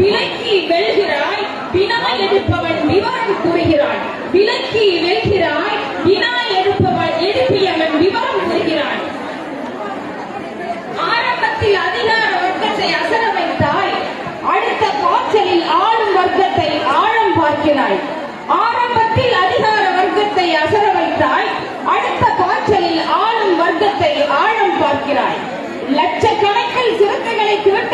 விலக்கி வெல்கிறாய், வினா எடுப்பவன் விவரம் கூறுகிறான். விலக்கி வெல்கிறாய், வினா எழுப்பியவன் விவரம் கூறுகிறான். ஆரம்பத்தில் அதிகார வர்க்கத்தை அசர வைத்தாய், அடுத்த பாய்ச்சலில் ஆளும் வர்க்கத்தை ஆழம் பார்க்கிறாய். ஆரம்பத்தில் அதிகார வர்க்கத்தை அசர வைத்தாய், அடுத்த பாய்ச்சலில் ஆளும் வர்க்கத்தை ஆழம் பார்க்கிறாய். லட்சக்கணக்கில் சிறுத்தைகளை திரட்ட